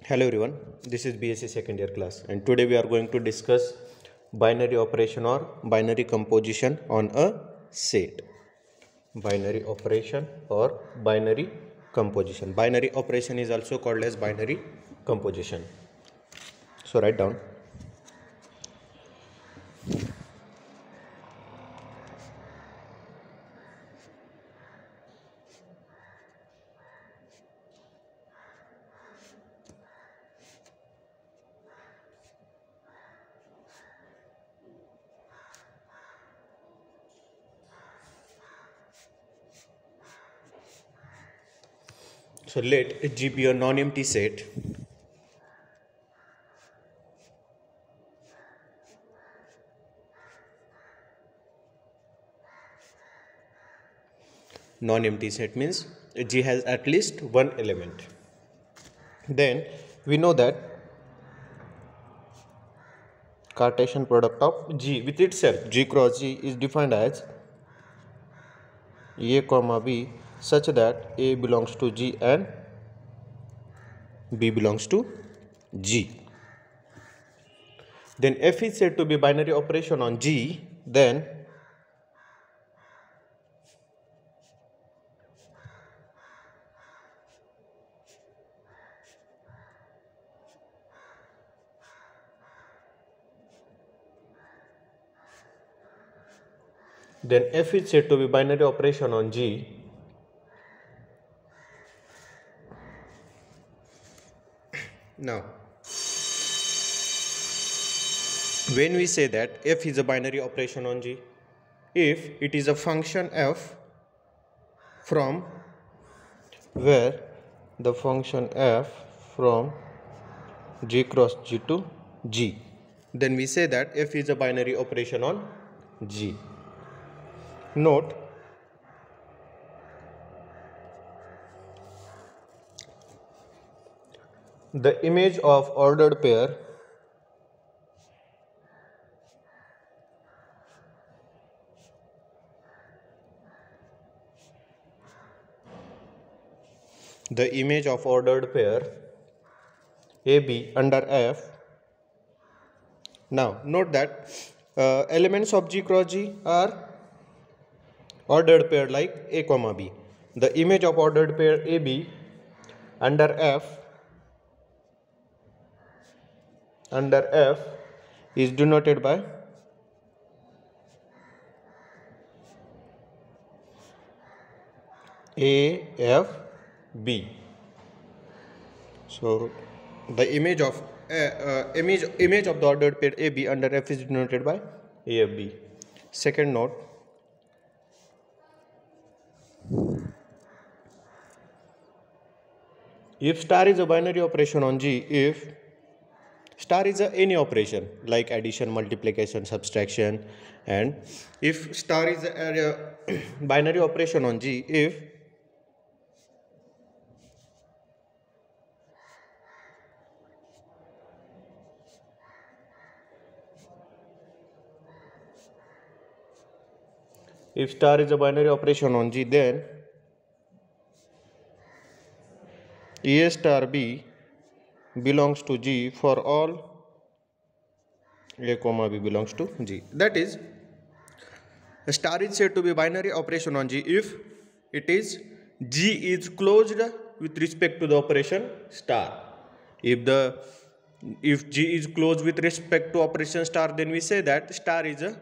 Hello everyone, this is BSc second year class and today we are going to discuss binary operation or binary composition on a set. Binary operation or binary composition. Binary operation is also called as binary composition. So write down. So let G be a non-empty set. Non-empty set means G has at least one element. Then we know that Cartesian product of G with itself, G cross G, is defined as A comma B such that A belongs to G and B belongs to G. Then F is said to be binary operation on G, then F is said to be binary operation on G. Now, when we say that F is a binary operation on G, if it is a function F from where the function F from G cross G to G, then we say that F is a binary operation on G. Note, the image of ordered pair AB under F. Now note that elements of G cross G are ordered pair like A comma B. The image of ordered pair AB under F is denoted by AFB. So the image of the ordered pair AB under F is denoted by AFB. Second note, if star is a binary operation on G, if star is any operation like addition, multiplication, subtraction, and if star is a binary operation on G, if star is a binary operation on G, then A star B belongs to G for all A comma B belongs to G. That is, a star is said to be binary operation on G if it is G is closed with respect to the operation star. If G is closed with respect to operation star, then we say that star is a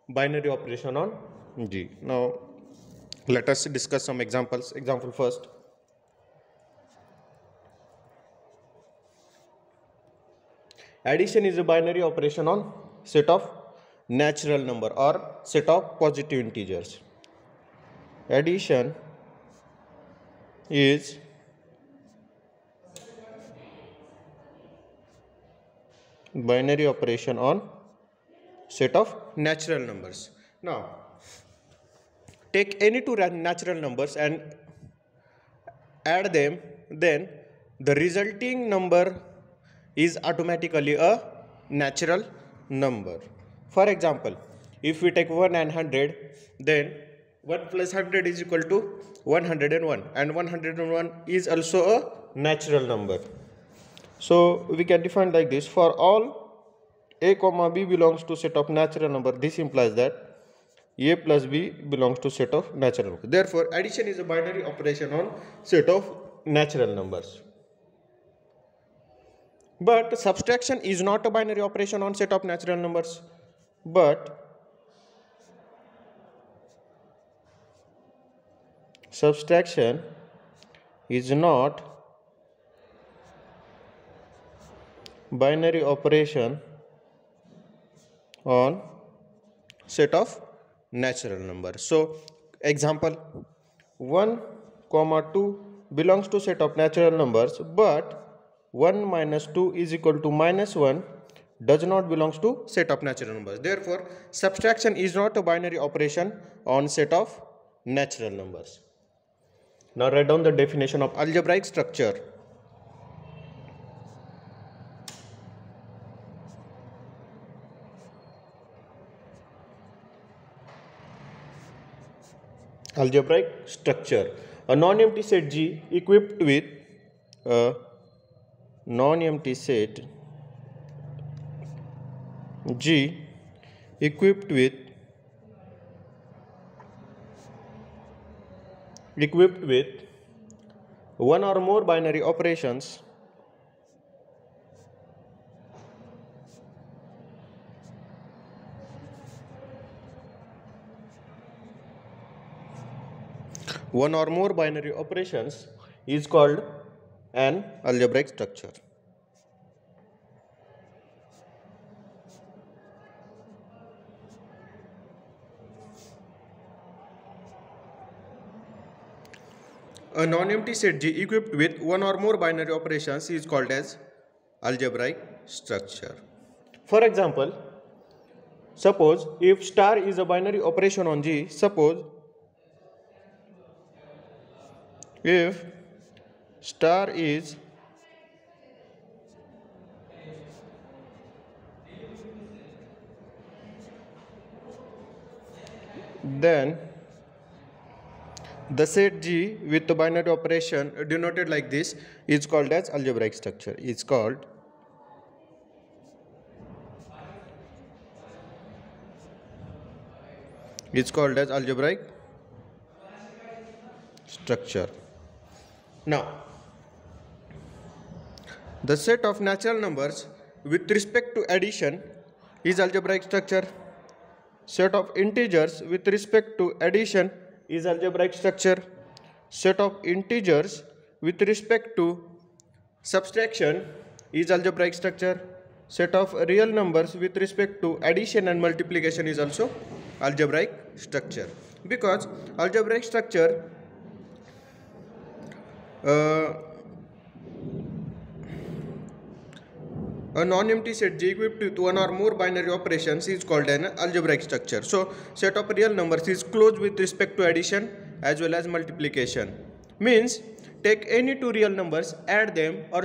binary operation on G. Now let us discuss some examples. Example first. Addition is a binary operation on set of natural number or set of positive integers. Addition is binary operation on set of natural numbers. Now, take any two natural numbers and add them, then the resulting number is automatically a natural number. For example, if we take 1 and 100, then 1 plus 100 is equal to 101, and 101 is also a natural number. So we can define like this: for all a comma b belongs to set of natural number, this implies that a plus b belongs to set of natural numbers. Therefore addition is a binary operation on set of natural numbers. But subtraction is not a binary operation on set of natural numbers. But subtraction is not binary operation on set of natural numbers. So example, 1 comma 2 belongs to set of natural numbers, but 1 minus 2 is equal to minus 1 does not belongs to set of natural numbers. Therefore subtraction is not a binary operation on set of natural numbers. Now write down the definition of algebraic structure. Algebraic structure: a non-empty set G equipped with a non-empty set G equipped with one or more binary operations is called an algebraic structure. A non-empty set G equipped with one or more binary operations is called as algebraic structure. For example, suppose if star is a binary operation on G, suppose if star is then the set G with the binary operation denoted like this is called as algebraic structure. It's called as algebraic structure. Now, the set of natural numbers with respect to addition is algebraic structure. Set of integers with respect to addition is algebraic structure. Set of integers with respect to subtraction is algebraic structure. Set of real numbers with respect to addition and multiplication is also algebraic structure. Because algebraic structure a non-empty set G equipped with one or more binary operations is called an algebraic structure. So set of real numbers is closed with respect to addition as well as multiplication. Means take any two real numbers, add them or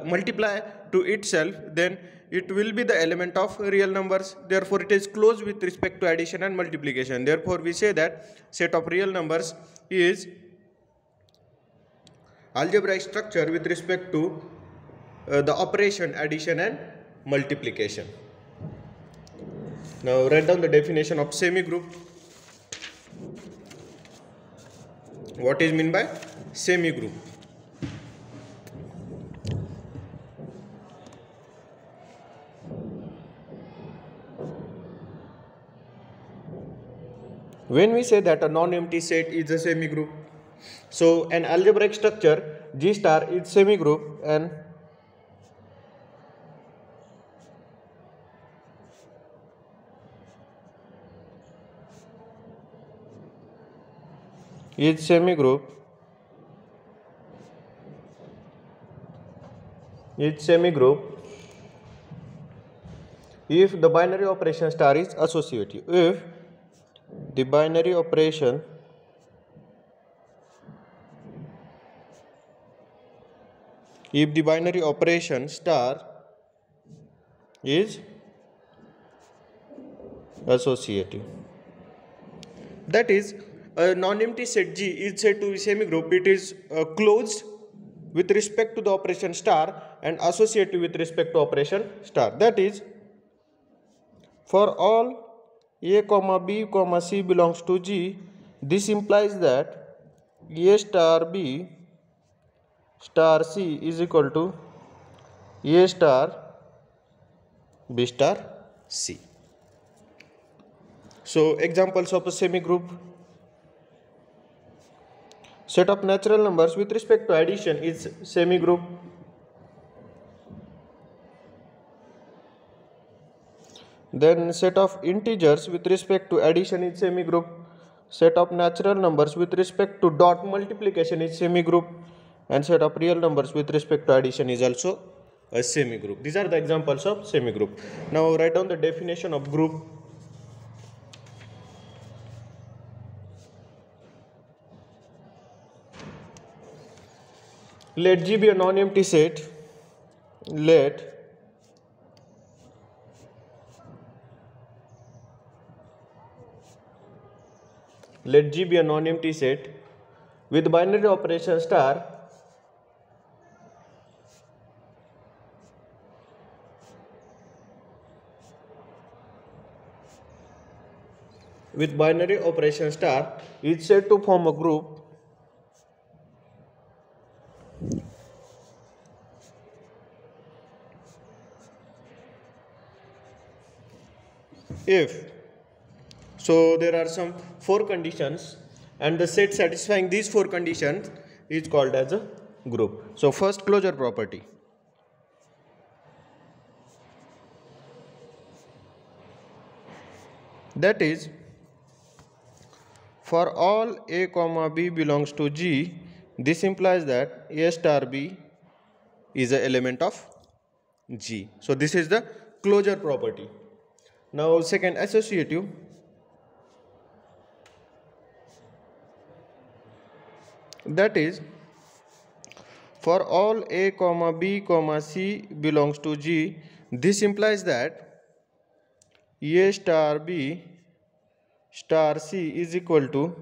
multiply to itself, then it will be the element of real numbers. Therefore it is closed with respect to addition and multiplication. Therefore we say that set of real numbers is algebraic structure with respect to the operation addition and multiplication. Now write down the definition of semigroup. What is meant by semigroup? When we say that a non-empty set is a semigroup, so an algebraic structure G star is semigroup and is semigroup if the binary operation star is associative. If the binary operation star is associative. That is, a non-empty set G is said to be semigroup. It is closed with respect to the operation star and associative with respect to operation star. That is, for all a comma b comma c belongs to G, this implies that a star b star c is equal to a star b star c. So examples of a semi-group: set of natural numbers with respect to addition is semi-group. Then set of integers with respect to addition is semi-group. Set of natural numbers with respect to dot multiplication is semi-group. And set of real numbers with respect to addition is also a semi-group. These are the examples of semi-group. Now write down the definition of group. Let G be a non-empty set. Let G be a non-empty set with binary operation star is said to form a group if, so there are some 4 conditions, and the set satisfying these 4 conditions is called as a group. So first, closure property. That is, for all a comma b belongs to G, this implies that a star b is an element of G. So this is the closure property. Now second, associative. That is, for all a comma b comma c belongs to G, this implies that a star b star c is equal to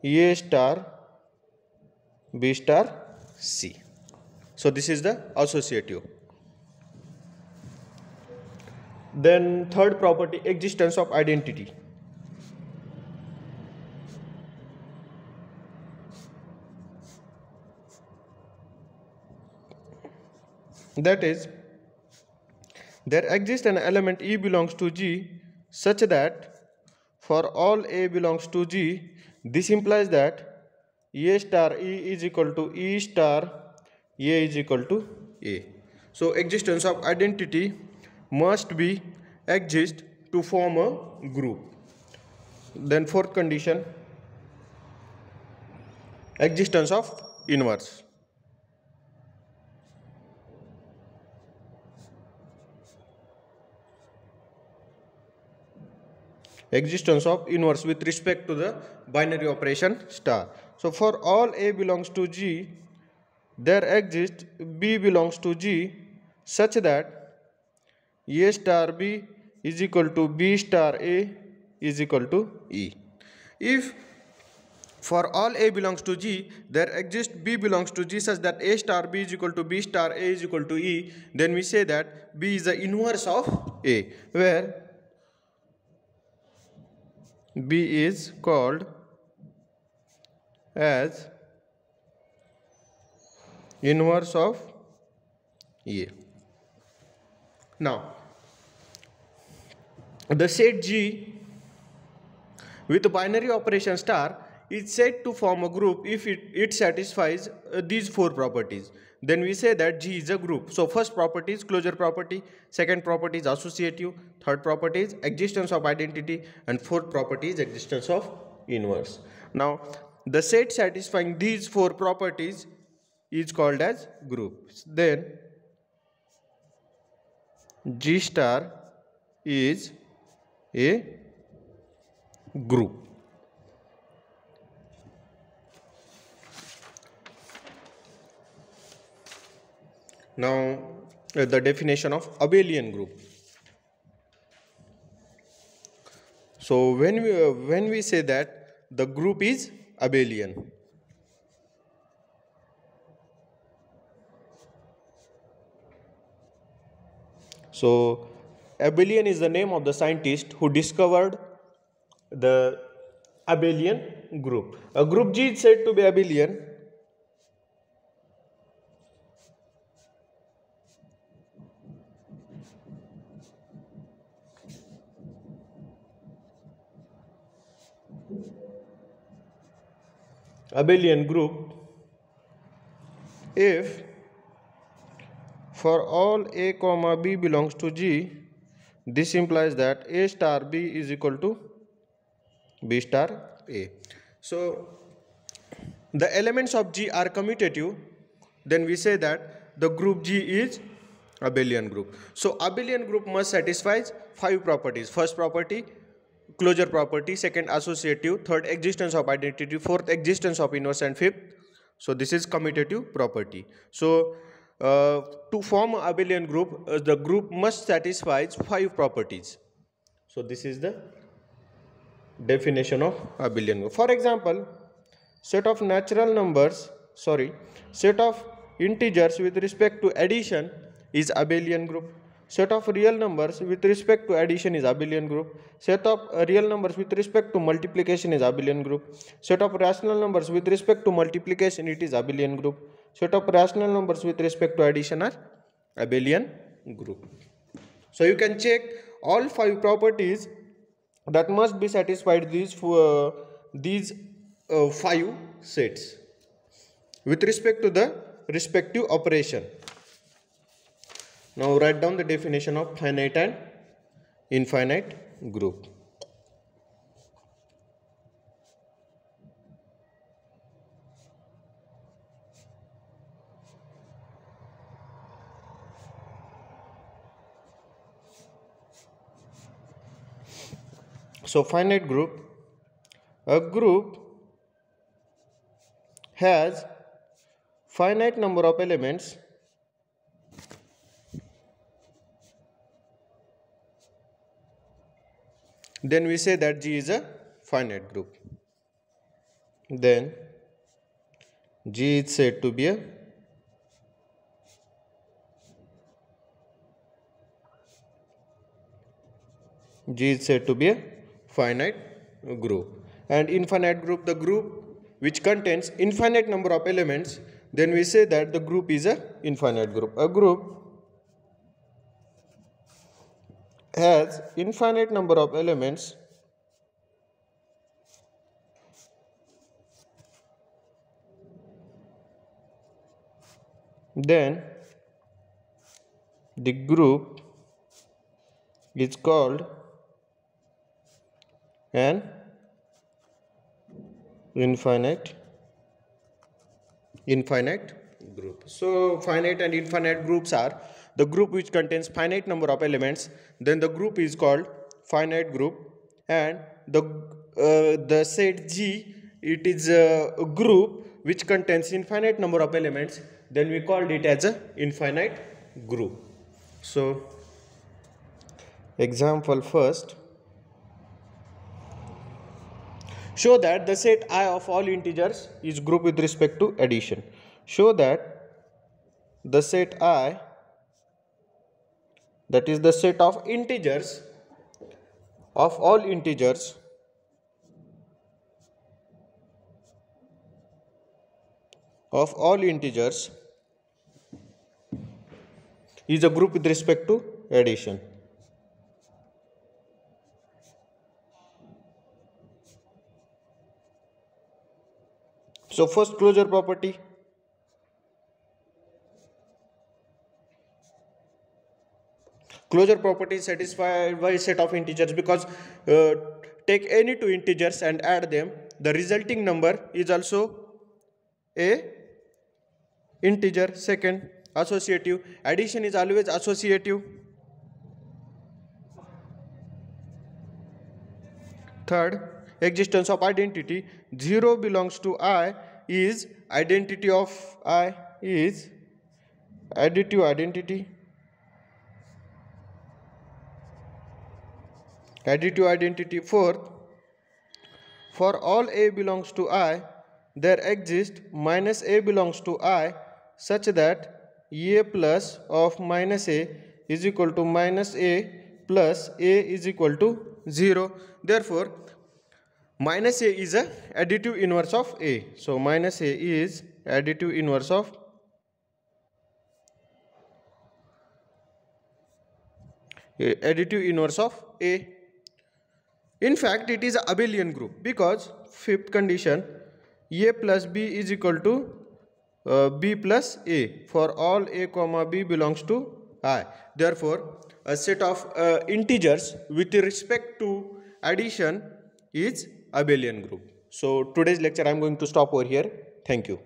a star b star c. So this is the associative. Then third property, existence of identity. That is, there exists an element E belongs to G such that for all A belongs to G, this implies that A star E is equal to E star A is equal to A. So existence of identity must be exist to form a group. Then fourth condition, existence of inverse. Existence of inverse with respect to the binary operation star. So for all A belongs to G, there exists B belongs to G such that A star B is equal to B star A is equal to E. If for all A belongs to G, there exists B belongs to G such that A star B is equal to B star A is equal to E, then we say that B is the inverse of A, where B is called as inverse of A. Now, the set G with binary operation star is said to form a group if it satisfies these 4 properties. Then we say that G is a group. So first property is closure property, second property is associative, third property is existence of identity, and fourth property is existence of inverse. Now the set satisfying these 4 properties is called as group. Then G star is a group. Now the definition of abelian group. So when we say that the group is abelian, So abelian is the name of the scientist who discovered the abelian group. A group G is said to be abelian group if for all a comma b belongs to G. This implies that a star b is equal to b star a. So the elements of G are commutative, then we say that the group G is abelian group. So abelian group must satisfy 5 properties. First property, closure property. Second, associative. Third, existence of identity. Fourth, existence of inverse. And fifth, so this is commutative property. So to form an abelian group, the group must satisfy 5 properties. So this is the definition of abelian group. For example, set of integers with respect to addition is abelian group. Set of real numbers with respect to addition is abelian group. Set of real numbers with respect to multiplication is abelian group. Set of rational numbers with respect to multiplication, it is abelian group. Set of rational numbers with respect to addition are abelian group. So you can check all 5 properties that must be satisfied these 5 sets with respect to the respective operation. Now write down the definition of finite and infinite group. So finite group, a group has finite number of elements then we say that G is a finite group. Then G is said to be a finite group. And infinite group, the group which contains infinite number of elements, then we say that the group is a infinite group. A group has infinite number of elements then the group is called an infinite group. So finite and infinite groups are the group which contains finite number of elements, then the group is called finite group, and the set G, it is a group which contains infinite number of elements, then we called it as a infinite group. So example first, show that the set I of all integers is group with respect to addition. Show that the set I, that is the set of integers of all integers is a group with respect to addition. So first, closure property. Closure property is satisfied by a set of integers because take any 2 integers and add them, the resulting number is also a integer. Second, associative. Addition is always associative. Third, existence of identity. 0 belongs to I is identity of I is additive identity. Fourth, for all A belongs to I, there exists minus A belongs to I such that A plus of minus A is equal to minus a plus a is equal to 0. Therefore, minus a is a additive inverse of a. So minus a is additive inverse of a. In fact, it is a abelian group because fifth condition, a plus b is equal to b plus a for all a comma b belongs to I. Therefore, a set of integers with respect to addition is abelian group. So today's lecture I am going to stop over here. Thank you.